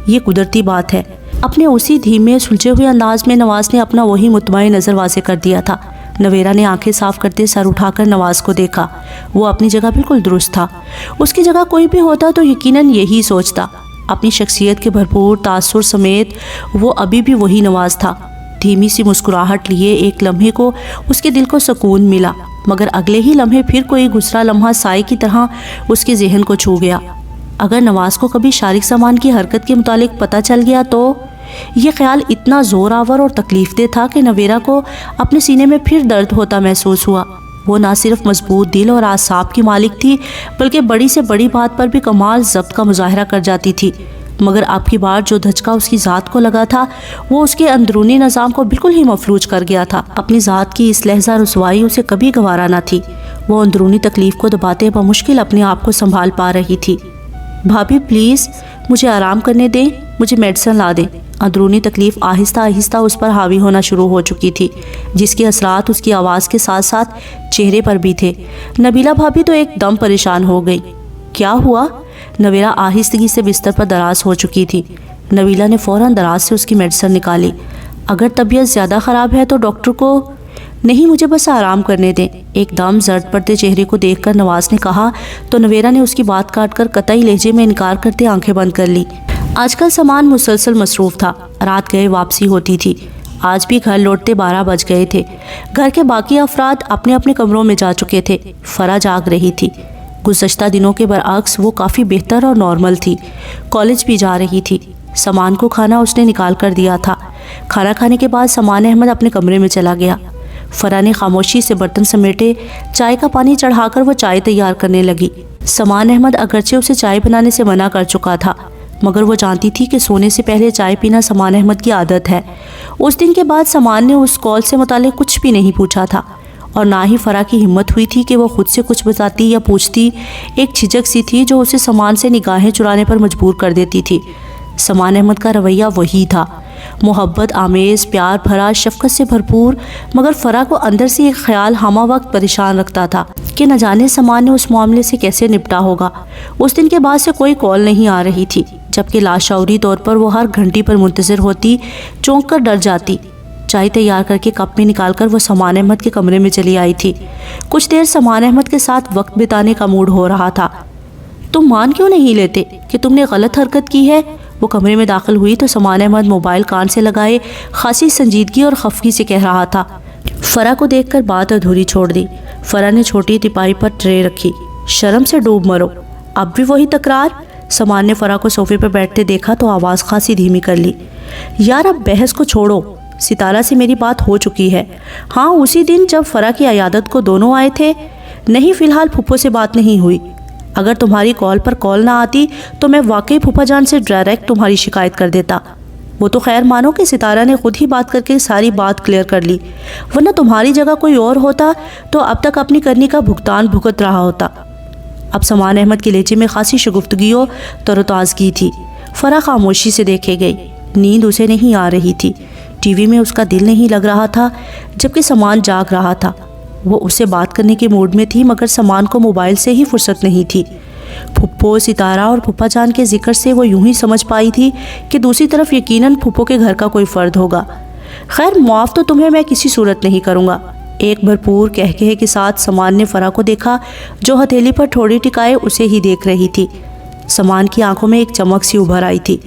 یہ قدرتی بات ہے۔ اپنے اسی دھیمے سلجھے ہوئے انداز میں نواز نے اپنا وہی مطمئن نظر واضح کر دیا تھا۔ نویرا نے آنکھیں صاف کرتے سر اٹھا کر نواز کو دیکھا۔ وہ اپنی جگہ بالکل درست تھا۔ اس کی جگہ کوئی بھی ہوتا تو یقیناً یہی سوچتا۔ اپنی شخصیت کے بھرپور تاثر سمیت وہ ابھی بھی وہی نواز تھا۔ دھیمی سی مسکراہٹ لیے ایک لمحے کو اس کے دل کو سکون ملا، مگر اگلے ہی لمحے پھر کوئی گزرا لمحہ سائے کی طرح اس کے ذہن کو چھو گیا۔ اگر نواز کو کبھی شارق سامان کی حرکت کے متعلق پتہ چل گیا تو؟ یہ خیال اتنا زور آور اور تکلیف دہ تھا کہ نویرا کو اپنے سینے میں پھر درد ہوتا محسوس ہوا۔ وہ نہ صرف مضبوط دل اور اعصاب کی مالک تھی، بلکہ بڑی سے بڑی بات پر بھی کمال ضبط کا مظاہرہ کر جاتی تھی۔ مگر اب کی بار جو دھچکا اس کی ذات کو لگا تھا وہ اس کے اندرونی نظام کو بالکل ہی مفلوج کر گیا تھا۔ اپنی ذات کی اس لحظہ رسوائی اسے کبھی گوارا نہ تھی۔ وہ اندرونی تکلیف کو دباتے بمشکل اپنے آپ کو سنبھال پا رہی تھی۔ بھابھی پلیز مجھے آرام کرنے دیں، مجھے میڈیسن لا دیں۔ اندرونی تکلیف آہستہ آہستہ اس پر حاوی ہونا شروع ہو چکی تھی، جس کے اثرات اس کی آواز کے ساتھ ساتھ چہرے پر بھی تھے۔ نبیلہ بھابھی تو ایک دم پریشان ہو گئی۔ کیا ہوا؟ نویرا آہستگی سے بستر پر دراز ہو چکی تھی۔ نبیلہ نے فوراً دراز سے اس کی میڈیسن نکالی۔ اگر طبیعت زیادہ خراب ہے تو ڈاکٹر کو نہیں، مجھے بس آرام کرنے دیں، ایک دم زرد پڑتے چہرے کو دیکھ کر نواز نے کہا تو نویرا نے اس کی بات کاٹ کر قطعی لہجے میں انکار کرتے آنکھیں بند کر لی۔ آج کل سامان مسلسل مصروف تھا، رات گئے واپسی ہوتی تھی۔ آج بھی گھر لوٹتے 12 بج گئے تھے۔ گھر کے باقی افراد اپنے اپنے کمروں میں جا چکے تھے۔ فرا جاگ رہی تھی۔ گزشتہ دنوں کے برعکس وہ کافی بہتر اور نارمل تھی۔ کالج بھی جا رہی تھی۔ سامان کو کھانا اس نے نکال کر دیا تھا۔ کھانا کھانے کے بعد سمان احمد اپنے کمرے میں چلا گیا۔ فرح نے خاموشی سے برتن سمیٹے، چائے کا پانی چڑھا کر وہ چائے تیار کرنے لگی۔ سمان احمد اگرچہ اسے چائے بنانے سے منع کر چکا تھا، مگر وہ جانتی تھی کہ سونے سے پہلے چائے پینا سمان احمد کی عادت ہے۔ اس دن کے بعد سمان نے اس کال سے متعلق کچھ بھی نہیں پوچھا تھا، اور نہ ہی فرح کی ہمت ہوئی تھی کہ وہ خود سے کچھ بتاتی یا پوچھتی۔ ایک جھجک سی تھی جو اسے سمان سے نگاہیں چرانے پر مجبور کر دیتی تھی۔ سمان احمد کا رویہ وہی تھا، محبت آمیز، پیار بھرا، شفقت سے بھرپور، مگر فرح کو اندر سے ایک خیال ہمہ وقت پریشان رکھتا تھا کہ نہ جانے سمان نے اس معاملے سے کیسے نپٹا ہوگا۔ اس دن کے بعد سے کوئی کال نہیں آ رہی تھی، جبکہ لاشعوری طور پر وہ ہر گھنٹی پر منتظر ہوتی، چونک کر ڈر جاتی۔ چائے تیار کر کے کپ میں نکال کر وہ سمان احمد کے کمرے میں چلی آئی تھی۔ کچھ دیر سمان احمد کے ساتھ وقت بتانے کا موڈ ہو رہا تھا۔ تم مان کیوں نہیں لیتے کہ تم نے غلط حرکت کی ہے؟ وہ کمرے میں داخل ہوئی تو سمان احمد موبائل کان سے لگائے خاصی سنجیدگی اور خفگی سے کہہ رہا تھا۔ فرح کو دیکھ کر بات ادھوری چھوڑ دی۔ فرح نے چھوٹی تپائی پر ٹرے رکھی۔ شرم سے ڈوب مرو، اب بھی وہی تکرار؟ سمان نے فرح کو صوفے پر بیٹھتے دیکھا تو آواز خاصی دھیمی کر لی۔ یار اب بحث کو چھوڑو، ستارہ سے میری بات ہو چکی ہے۔ ہاں اسی دن جب فرح کی عیادت کو دونوں آئے تھے۔ نہیں فی الحال پھپھو سے بات نہیں ہوئی۔ اگر تمہاری کال پر کال نہ آتی تو میں واقعی پھپھا جان سے ڈائریکٹ تمہاری شکایت کر دیتا۔ وہ تو خیر مانو کہ ستارہ نے خود ہی بات کر کے ساری بات کلیئر کر لی، ورنہ تمہاری جگہ کوئی اور ہوتا تو اب تک اپنی کرنی کا بھگتان بھگت رہا ہوتا۔ اب سمان احمد کے لہجے میں خاصی شگفتگی و تر و تازگی تھی۔ فرح خاموشی سے دیکھے گئی۔ نیند اسے نہیں آ رہی تھی، ٹی وی میں اس کا دل نہیں لگ رہا تھا، جبکہ سمان جاگ رہا تھا۔ وہ اس سے بات کرنے کے موڈ میں تھی، مگر سمان کو موبائل سے ہی فرصت نہیں تھی۔ پھپھو، ستارہ اور پھپھا جان کے ذکر سے وہ یوں ہی سمجھ پائی تھی کہ دوسری طرف یقیناً پھپھو کے گھر کا کوئی فرد ہوگا۔ خیر معاف تو تمہیں میں کسی صورت نہیں کروں گا۔ ایک بھرپور کہکہے کے ساتھ سمان نے فرح کو دیکھا جو ہتھیلی پر ٹھوڑی ٹکائے اسے ہی دیکھ رہی تھی۔ سمان کی آنکھوں میں ایک چمک سی ابھر آئی تھی۔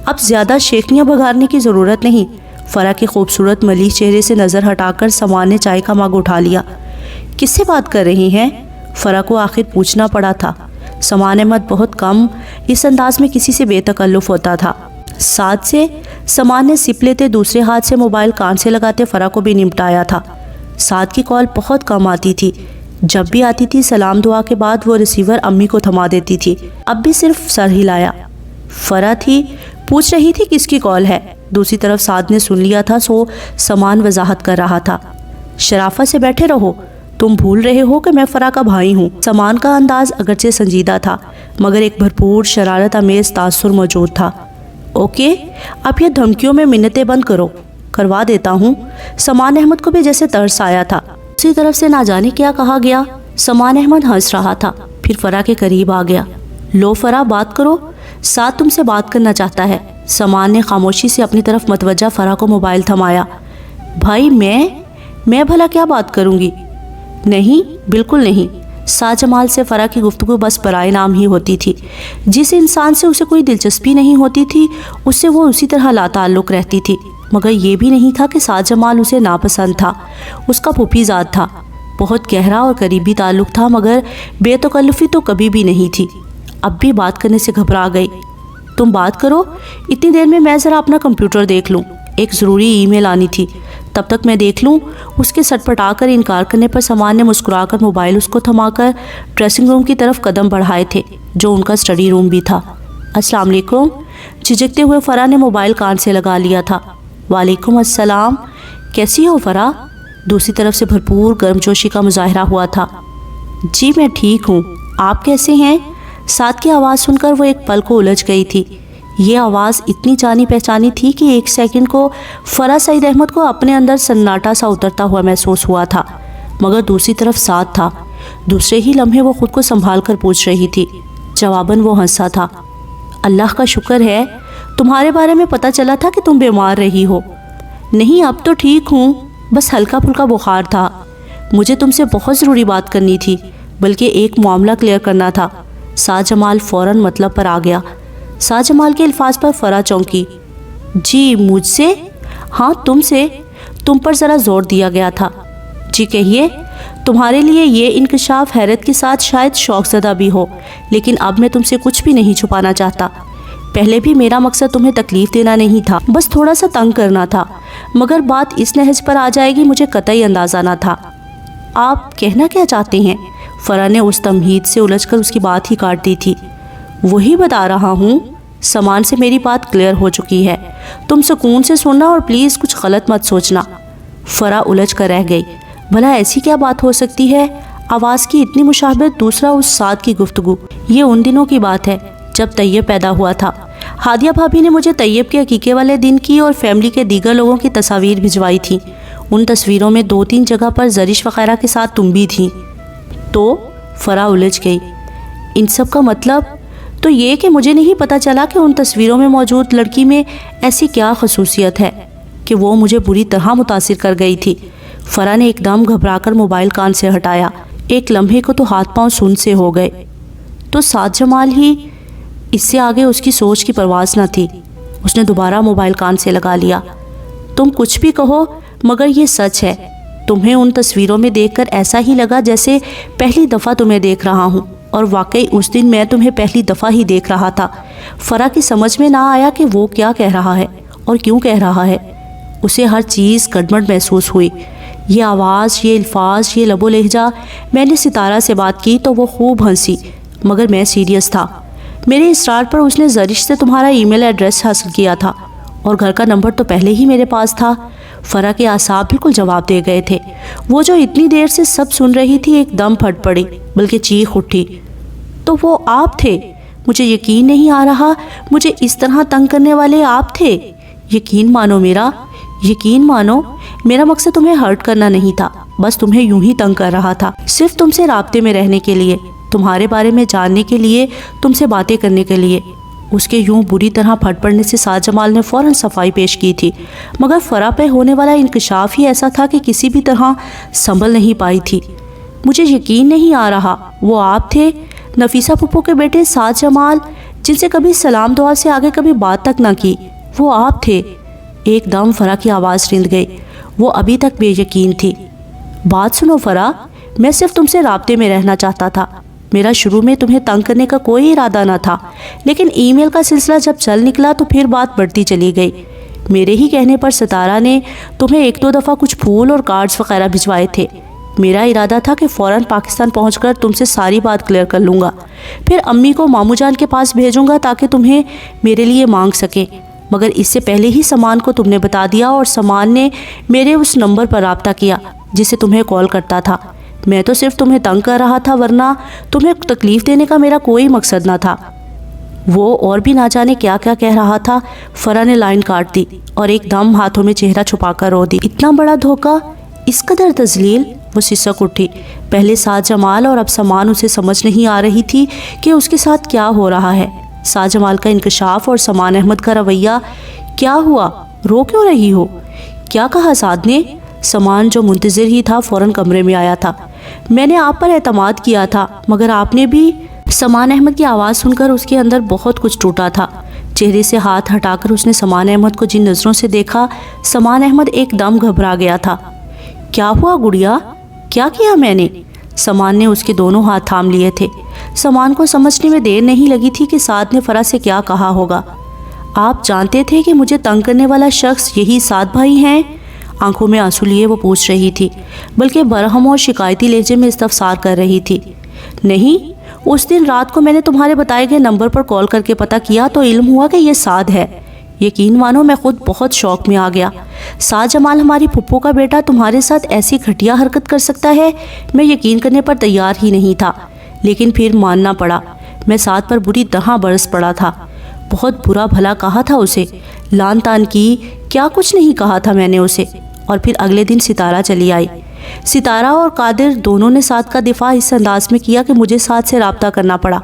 اب زیادہ شیخنیاں بگارنے کی ضرورت نہیں۔ فرح کے خوبصورت ملیح چہرے سے نظر ہٹا کر سمان نے چائے کا مگ اٹھا لیا۔ کس سے بات کر رہی ہیں؟ فرح کو آخر پوچھنا پڑا تھا۔ سمان احمد بہت کم اس انداز میں کسی سے بے تکلف ہوتا تھا۔ ساتھ سے سمان نے سپ لیتے دوسرے ہاتھ سے موبائل کان سے لگاتے فرح کو بھی نمٹایا تھا۔ ساتھ کی کال بہت کم آتی تھی، جب بھی آتی تھی سلام دعا کے بعد وہ ریسیور امی کو تھما دیتی تھی۔ اب بھی صرف سر ہلایا۔ فرح تھی، پوچھ رہی تھی کس کی کال ہے۔ دوسری طرف سعد نے سن لیا تھا سو سمان وضاحت کر رہا تھا۔ شرافت سے بیٹھے رہو، تم بھول رہے ہو کہ میں فرح کا بھائی ہوں۔ سمان کا انداز اگرچہ سنجیدہ تھا، مگر ایک بھرپور شرارت امیز تاثر موجود تھا۔ اوکے، اب یہ دھمکیوں میں منتیں بند کرو، کروا دیتا ہوں۔ سمان احمد کو بھی جیسے ترس آیا تھا۔ اسی طرف سے نہ جانے کیا کہا گیا۔ سمان احمد ہنس رہا تھا، پھر فرح کے قریب آ گیا۔ لو فرح بات کرو، ساتھ تم سے بات کرنا چاہتا ہے۔ سمان نے خاموشی سے اپنی طرف متوجہ فرح کو موبائل تھمایا۔ بھائی میں بھلا کیا بات کروں گی؟ نہیں، بالکل نہیں۔ سعد جمال سے فرح کی گفتگو بس برائے نام ہی ہوتی تھی۔ جس انسان سے اسے کوئی دلچسپی نہیں ہوتی تھی اس سے وہ اسی طرح لا تعلق رہتی تھی، مگر یہ بھی نہیں تھا کہ سعد جمال اسے ناپسند تھا۔ اس کا پھوپھی زاد تھا، بہت گہرا اور قریبی تعلق تھا، مگر بے تکلفی تو کبھی بھی نہیں تھی۔ اب بھی بات کرنے سے گھبرا گئی۔ تم بات کرو، اتنی دیر میں ذرا اپنا کمپیوٹر دیکھ لوں، ایک ضروری ای میل آنی تھی، تب تک میں دیکھ لوں۔ اس کے سٹپٹا کر انکار کرنے پر سمان نے مسکرا کر موبائل اس کو تھما کر ڈریسنگ روم کی طرف قدم بڑھائے تھے، جو ان کا اسٹڈی روم بھی تھا۔ السلام علیکم، جھجکتے ہوئے فرح نے موبائل کان سے لگا لیا تھا۔ وعلیکم السلام، کیسی ہو فرح؟ دوسری طرف سے بھرپور گرمجوشی کا مظاہرہ ہوا تھا۔ جی میں ٹھیک ہوں، آپ کیسے ہیں؟ سعد کی آواز سن کر وہ ایک پل کو الجھ گئی تھی۔ یہ آواز اتنی جانی پہچانی تھی کہ ایک سیکنڈ کو فرح سعید احمد کو اپنے اندر سناٹا سا اترتا ہوا محسوس ہوا تھا، مگر دوسری طرف سعد تھا۔ دوسرے ہی لمحے وہ خود کو سنبھال کر پوچھ رہی تھی۔ جواباً وہ ہنسا تھا۔ اللہ کا شکر ہے، تمہارے بارے میں پتہ چلا تھا کہ تم بیمار رہی ہو۔ نہیں، اب تو ٹھیک ہوں، بس ہلکا پھلکا بخار تھا۔ مجھے تم سے بہت ضروری بات کرنی تھی، بلکہ ایک معاملہ کلیئر کرنا تھا۔ سعد جمال فوراً مطلب پر آ گیا۔ سعد جمال کے الفاظ پر فرح چونکی۔ جی مجھ سے؟ ہاں تم سے، تم پر ذرا زور دیا گیا تھا۔ جی کہیے۔ تمہارے لیے یہ انکشاف حیرت کے ساتھ شاید شوق زدہ بھی ہو، لیکن اب میں تم سے کچھ بھی نہیں چھپانا چاہتا۔ پہلے بھی میرا مقصد تمہیں تکلیف دینا نہیں تھا، بس تھوڑا سا تنگ کرنا تھا، مگر بات اس نہج پر آ جائے گی مجھے قطعی اندازہ نہ تھا۔ آپ کہنا کیا چاہتے ہیں؟ فرح نے اس تمہید سے الجھ کر اس کی بات ہی کاٹ دی تھی۔ وہی بتا رہا ہوں، سامان سے میری بات کلیئر ہو چکی ہے، تم سکون سے سننا اور پلیز کچھ غلط مت سوچنا۔ فرح الجھ کر رہ گئی۔ بھلا ایسی کیا بات ہو سکتی ہے؟ آواز کی اتنی مشابہت، دوسرا اس ساتھ کی گفتگو۔ یہ ان دنوں کی بات ہے جب طیب پیدا ہوا تھا۔ ہادیہ بھابھی نے مجھے طیب کے عقیقے والے دن کی اور فیملی کے دیگر لوگوں کی تصاویر بھجوائی تھیں۔ ان تصویروں میں 2-3 جگہ پر زرش وغیرہ کے ساتھ تم بھی تھیں۔ تو فرح الجھ گئی۔ ان سب کا مطلب تو یہ کہ مجھے نہیں پتہ چلا کہ ان تصویروں میں موجود لڑکی میں ایسی کیا خصوصیت ہے کہ وہ مجھے بری طرح متاثر کر گئی تھی۔ فرح نے ایک دم گھبرا کر موبائل کان سے ہٹایا۔ ایک لمحے کو تو ہاتھ پاؤں سن سے ہو گئے۔ تو سعد جمال ہی؟ اس سے آگے اس کی سوچ کی پرواز نہ تھی۔ اس نے دوبارہ موبائل کان سے لگا لیا۔ تم کچھ بھی کہو مگر یہ سچ ہے، تمہیں ان تصویروں میں دیکھ کر ایسا ہی لگا جیسے پہلی دفعہ تمہیں دیکھ رہا ہوں، اور واقعی اس دن میں تمہیں پہلی دفعہ ہی دیکھ رہا تھا۔ فرح کی سمجھ میں نہ آیا کہ وہ کیا کہہ رہا ہے اور کیوں کہہ رہا ہے۔ اسے ہر چیز گڑبڑ محسوس ہوئی۔ یہ آواز، یہ الفاظ، یہ لب و لہجہ۔ میں نے ستارہ سے بات کی تو وہ خوب ہنسی، مگر میں سیریس تھا۔ میرے اصرار پر اس نے زرش سے تمہارا ای میل ایڈریس حاصل کیا تھا، اور گھر کا نمبر تو پہلے ہی میرے پاس تھا۔ فرح کے اعصاب بالکل جواب دے گئے تھے۔ وہ جو اتنی دیر سے سب سن رہی تھی ایک دم پھٹ پڑی، بلکہ چیخ اٹھی۔ تو وہ آپ تھے؟ مجھے یقین نہیں آ رہا، مجھے اس طرح تنگ کرنے والے آپ تھے؟ یقین مانو یقین مانو، میرا مقصد تمہیں ہرٹ کرنا نہیں تھا، بس تمہیں یوں ہی تنگ کر رہا تھا، صرف تم سے رابطے میں رہنے کے لیے، تمہارے بارے میں جاننے کے لیے، تم سے باتیں کرنے کے لیے۔ اس کے یوں بری طرح پھٹ پڑنے سے سعد جمال نے فوراً صفائی پیش کی تھی، مگر فرح پہ ہونے والا انکشاف ہی ایسا تھا کہ کسی بھی طرح سنبھل نہیں پائی تھی۔ مجھے یقین نہیں آ رہا، وہ آپ تھے؟ نفیسہ پھپھو کے بیٹے سعد جمال، جن سے کبھی سلام دعا سے آگے کبھی بات تک نہ کی، وہ آپ تھے؟ ایک دم فرح کی آواز رند گئی۔ وہ ابھی تک بے یقین تھی۔ بات سنو فرح، میں صرف تم سے رابطے میں رہنا چاہتا تھا، میرا شروع میں تمہیں تنگ کرنے کا کوئی ارادہ نہ تھا، لیکن ای میل کا سلسلہ جب چل نکلا تو پھر بات بڑھتی چلی گئی۔ میرے ہی کہنے پر ستارہ نے تمہیں 1-2 دفعہ کچھ پھول اور کارڈز وغیرہ بھجوائے تھے۔ میرا ارادہ تھا کہ فوراً پاکستان پہنچ کر تم سے ساری بات کلیئر کر لوں گا، پھر امی کو ماموں جان کے پاس بھیجوں گا تاکہ تمہیں میرے لیے مانگ سکیں، مگر اس سے پہلے ہی سامان کو تم نے بتا دیا اور سامان نے میرے اس نمبر پر رابطہ کیا جسے تمہیں کال کرتا تھا۔ میں تو صرف تمہیں تنگ کر رہا تھا، ورنہ تمہیں تکلیف دینے کا میرا کوئی مقصد نہ تھا۔ وہ اور بھی نہ جانے کیا کیا کہہ رہا تھا۔ فرح نے لائن کاٹ دی اور ایک دم ہاتھوں میں چہرہ چھپا کر رو دی۔ اتنا بڑا دھوکہ، اس قدر تذلیل! وہ سسک اٹھی۔ پہلے سعد جمال اور اب سامان، اسے سمجھ نہیں آ رہی تھی کہ اس کے ساتھ کیا ہو رہا ہے۔ سعد جمال کا انکشاف اور سامان احمد کا رویہ، کیا ہوا؟ رو کیوں رہی ہو؟ کیا کہا سعد نے؟ سامان جو منتظر ہی تھا فوراً کمرے میں آیا تھا۔ میں نے آپ پر اعتماد کیا تھا، مگر آپ نے بھی… سامان احمد کی آواز سن کر اس کے اندر بہت کچھ ٹوٹا تھا۔ چہرے سے ہاتھ ہٹا کر اس نے سامان احمد کو جن نظروں سے دیکھا، سامان احمد ایک دم گھبرا گیا تھا۔ کیا ہوا گڑیا؟ کیا کیا میں نے؟ سامان نے اس کے دونوں ہاتھ تھام لیے تھے۔ سامان کو سمجھنے میں دیر نہیں لگی تھی کہ سعد نے فرح سے کیا کہا ہوگا۔ آپ جانتے تھے کہ مجھے تنگ کرنے والا شخص یہی سعد بھائی ہیں؟ آنکھوں میں آنسو لیے وہ پوچھ رہی تھی، بلکہ برہم اور شکایتی لہجے میں استفسار کر رہی تھی۔ نہیں، اس دن رات کو میں نے تمہارے بتائے گئے نمبر پر کال کر کے پتہ کیا تو علم ہوا کہ یہ سعد ہے۔ یقین مانو میں خود بہت شوق میں آ گیا۔ سعد جمال ہماری پھپھو کا بیٹا تمہارے ساتھ ایسی گھٹیا حرکت کر سکتا ہے؟ میں یقین کرنے پر تیار ہی نہیں تھا، لیکن پھر ماننا پڑا۔ میں سعد پر بری طرح برس پڑا تھا، بہت برا بھلا کہا تھا اسے، لان تان کی، کیا کچھ نہیں کہا تھا میں نے اسے۔ اور پھر اگلے دن ستارہ چلی آئی۔ ستارہ اور قادر دونوں نے سعد کا دفاع اس انداز میں کیا کہ مجھے سعد سے رابطہ کرنا پڑا،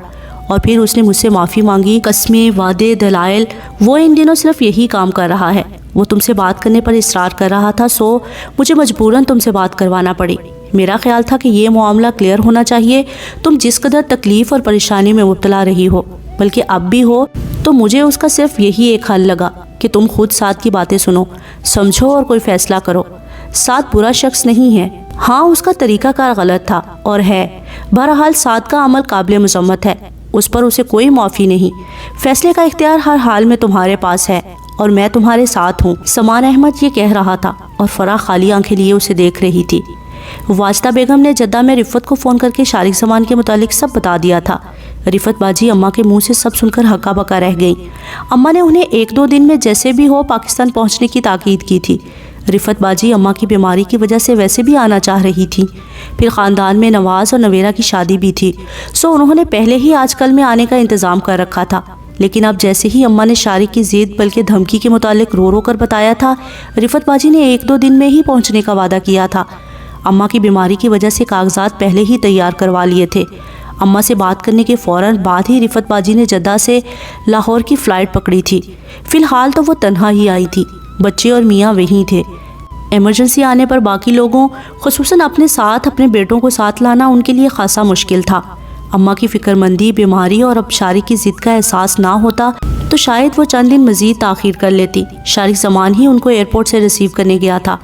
اور پھر اس نے مجھ سے معافی مانگی۔ قسمیں، وعدے، دلائل، وہ ان دنوں صرف یہی کام کر رہا ہے۔ وہ تم سے بات کرنے پر اصرار کر رہا تھا، سو مجھے مجبوراً تم سے بات کروانا پڑی۔ میرا خیال تھا کہ یہ معاملہ کلیئر ہونا چاہیے۔ تم جس قدر تکلیف اور پریشانی میں مبتلا رہی ہو، بلکہ اب بھی ہو، تو مجھے اس کا صرف یہی ایک حل لگا کہ تم خود سعد کی باتیں سنو، سمجھو اور کوئی فیصلہ کرو۔ سعد برا شخص نہیں ہے، ہاں اس کا طریقہ کار غلط تھا اور ہے، بہرحال سعد کا عمل قابل مذمت ہے، اس پر اسے کوئی معافی نہیں۔ فیصلے کا اختیار ہر حال میں تمہارے پاس ہے اور میں تمہارے ساتھ ہوں۔ سمان احمد یہ کہہ رہا تھا اور فرح خالی آنکھیں لیے اسے دیکھ رہی تھی۔ واجدہ بیگم نے جدہ میں رفت کو فون کر کے شارق زمان کے متعلق سب بتا دیا تھا۔ رفت باجی اماں کے منہ سے سب سن کر ہکا بکا رہ گئیں۔ اماں نے انہیں 1-2 دن میں جیسے بھی ہو پاکستان پہنچنے کی تاکید کی تھی۔ رفت باجی اماں کی بیماری کی وجہ سے ویسے بھی آنا چاہ رہی تھی، پھر خاندان میں نواز اور نویرہ کی شادی بھی تھی، سو انہوں نے پہلے ہی آج کل میں آنے کا انتظام کر رکھا تھا۔ لیکن اب جیسے ہی اماں نے شارق کی ضد بلکہ دھمکی کے متعلق رو رو کر بتایا تھا، رفت باجی نے 1-2 دن میں ہی پہنچنے کا وعدہ کیا تھا۔ اماں کی بیماری کی وجہ سے کاغذات پہلے ہی تیار کروا لیے تھے۔ اماں سے بات کرنے کے فوراً بعد ہی رفت باجی نے جدہ سے لاہور کی فلائٹ پکڑی تھی۔ فی الحال تو وہ تنہا ہی آئی تھی، بچے اور میاں وہیں تھے۔ ایمرجنسی آنے پر باقی لوگوں خصوصاً اپنے ساتھ اپنے بیٹوں کو ساتھ لانا ان کے لیے خاصا مشکل تھا۔ اماں کی فکر مندی، بیماری اور اب شارق کی ضد کا احساس نہ ہوتا تو شاید وہ چند دن مزید تاخیر کر لیتی۔ شارق زمان ہی ان کو ایئرپورٹ سے ریسیو کرنے گیا تھا۔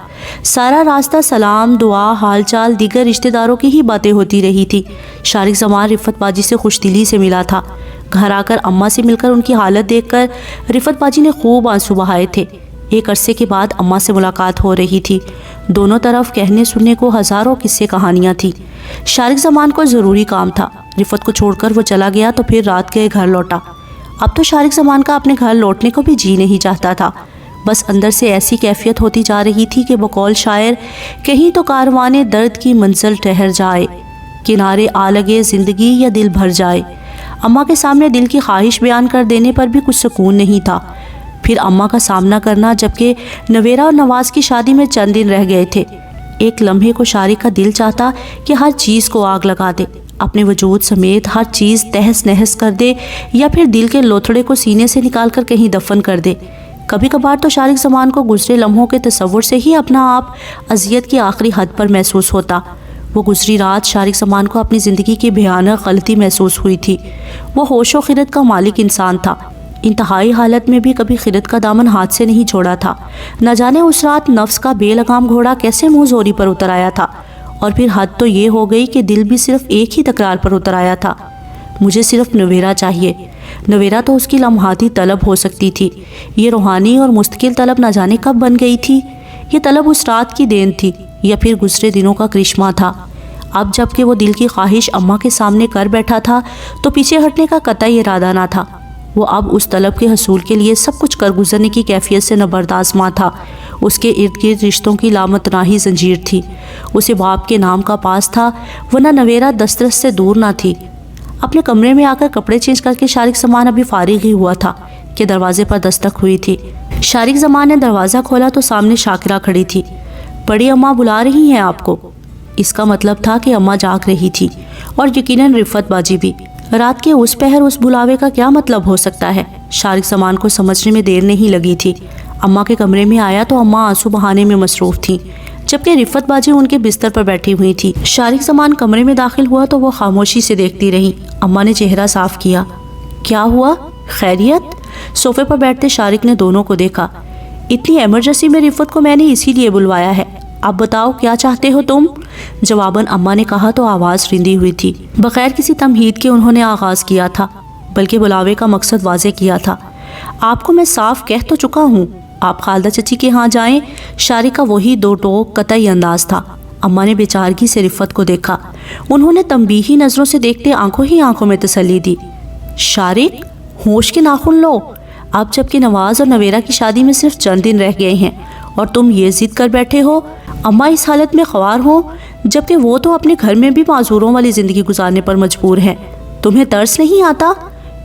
سارا راستہ سلام، دعا، حال چال، دیگر رشتہ داروں کی ہی باتیں ہوتی رہی تھی۔ شارق زمان رفت باجی سے خوش دلی سے ملا تھا۔ گھر آ کر اماں سے مل کر ان کی حالت دیکھ کر رفت باجی نے خوب آنسو بہائے تھے۔ ایک عرصے کے بعد اماں سے ملاقات ہو رہی تھی۔ دونوں طرف کہنے سننے کو ہزاروں قصے کہانیاں تھیں۔ شارق زمان کو ضروری کام تھا، رفت کو چھوڑ کر وہ چلا گیا تو پھر رات گئے گھر لوٹا۔ اب تو شارق زمان کا اپنے گھر لوٹنے کو بھی جی نہیں چاہتا تھا، بس اندر سے ایسی کیفیت ہوتی جا رہی تھی کہ بقول شاعر کہیں تو کاروانے درد کی منزل ٹھہر جائے، کنارے آ لگے زندگی یا دل بھر جائے۔ اماں کے سامنے دل کی خواہش بیان کر دینے پر بھی کچھ سکون نہیں تھا۔ پھر اماں کا سامنا کرنا جبکہ نویرہ اور نواز کی شادی میں چند دن رہ گئے تھے۔ ایک لمحے کو شارق کا دل چاہتا کہ ہر چیز کو آگ لگا دے، اپنے وجود سمیت ہر چیز تہس نہس کر دے یا پھر دل کے لوتھڑے کو سینے سے نکال کر کہیں دفن کر دے۔ کبھی کبھار تو شارق زمان کو گزرے لمحوں کے تصور سے ہی اپنا آپ اذیت کی آخری حد پر محسوس ہوتا۔ وہ گزری رات شارق زمان کو اپنی زندگی کی بھیانک غلطی محسوس ہوئی تھی۔ وہ ہوش و خرد کا مالک انسان تھا، انتہائی حالت میں بھی کبھی خرد کا دامن ہاتھ سے نہیں چھوڑا تھا۔ نہ جانے اس رات نفس کا بے لگام گھوڑا کیسے منہ زوری پر اتر آیا تھا، اور پھر حد تو یہ ہو گئی کہ دل بھی صرف ایک ہی تکرار پر اتر آیا تھا، مجھے صرف نویرہ چاہیے۔ نویرہ تو اس کی لمحاتی طلب ہو سکتی تھی، یہ روحانی اور مستقل طلب نہ جانے کب بن گئی تھی۔ یہ طلب اس رات کی دین تھی یا پھر گزرے دنوں کا کرشمہ تھا۔ اب جب کہ وہ دل کی خواہش اماں کے سامنے کر بیٹھا تھا تو پیچھے ہٹنے کا قطعی ارادہ نہ تھا۔ وہ اب اس طلب کے حصول کے لیے سب کچھ کر گزرنے کی کیفیت سے نبرداز ماں تھا۔ اس کے ارد گرد رشتوں کی لامتناہی زنجیر تھی۔ اسے باپ کے نام کا پاس تھا، ورنہ نویرہ دسترس سے دور نہ تھی۔ اپنے کمرے میں آ کر کپڑے چینج کر کے شارق زمان ابھی فارغ ہی ہوا تھا کہ دروازے پر دستک ہوئی تھی۔ شارق زمان نے دروازہ کھولا تو سامنے شاکرہ کھڑی تھی۔ بڑی اماں بلا رہی ہیں آپ کو۔ اس کا مطلب تھا کہ اماں جاگ رہی تھی، اور یقیناً رفت باجی بھی۔ رات کے اس پہر اس بلاوے کا کیا مطلب ہو سکتا ہے؟ شارق زمان کو سمجھنے میں دیر نہیں لگی تھی۔ اماں کے کمرے میں آیا تو اماں آنسو بہانے میں مصروف تھیں، جبکہ رفت باجی ان کے بستر پر بیٹھی ہوئی تھی۔ شارق زمان کمرے میں داخل ہوا تو وہ خاموشی سے دیکھتی رہی۔ اماں نے چہرہ صاف کیا۔ کیا ہوا؟ خیریت؟ صوفے پر بیٹھتے شارق نے دونوں کو دیکھا۔ اتنی ایمرجنسی میں رفت کو میں نے اسی لیے بلوایا ہے، اب بتاؤ کیا چاہتے ہو تم؟ جواباً اماں نے کہا تو آواز رندی ہوئی تھی۔ بغیر کسی تمہید کے انہوں نے آغاز کیا تھا، بلکہ بلاوے کا مقصد واضح کیا تھا۔ آپ کو میں صاف کہہ تو چکا ہوں، آپ خالدہ چچی کے ہاں جائیں۔ شارق کا وہی دو ٹوک قطعی انداز تھا۔ اماں نے بیچارگی سے رفت کو دیکھا۔ انہوں نے تنبیہی نظروں سے دیکھتے آنکھوں ہی آنکھوں میں تسلی دی۔ شارق، ہوش کے ناخن لو، اب جب کہ نواز اور نویرہ کی شادی میں صرف چند دن رہ گئے ہیں اور تم یہ ضد کر بیٹھے ہو۔ اماں اس حالت میں خوار ہوں جبکہ وہ تو اپنے گھر میں بھی معذوروں والی زندگی گزارنے پر مجبور ہیں۔ تمہیں ترس نہیں آتا؟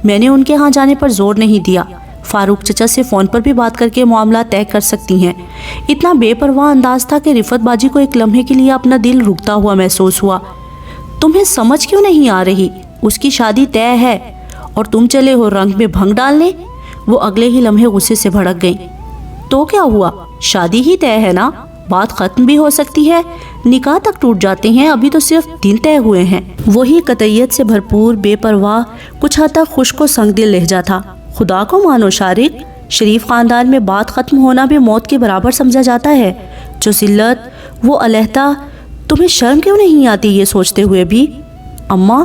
میں نے ان کے ہاں جانے پر زور نہیں دیا، فاروق چچا سے فون پر بھی بات کر کے معاملات طے کر سکتی ہیں۔ اتنا بے پرواہ انداز تھا کہ رفت باجی کو ایک لمحے کے لیے اپنا دل رکتا ہوا محسوس ہوا۔ تمہیں سمجھ کیوں نہیں آ رہی؟ اس کی شادی طے ہے اور تم چلے ہو رنگ میں بھنگ ڈالنے۔ وہ اگلے ہی لمحے غصے سے بھڑک گئیں۔ تو کیا ہوا؟ شادی ہی طے ہے نا، بات ختم بھی ہو سکتی ہے، نکاح تک ٹوٹ جاتے ہیں، ابھی تو صرف دن طے ہوئے ہیں۔ وہی قطعیت سے بھرپور بے پرواہ کچھ حد تک خشک و سنگ دل لہجہ تھا۔ خدا کو مانو شارق، شریف خاندان میں بات ختم ہونا بھی موت کے برابر سمجھا جاتا ہے۔ جو ذلت، وہ علیحدہ، تمہیں شرم کیوں نہیں آتی یہ سوچتے ہوئے بھی؟ اماں،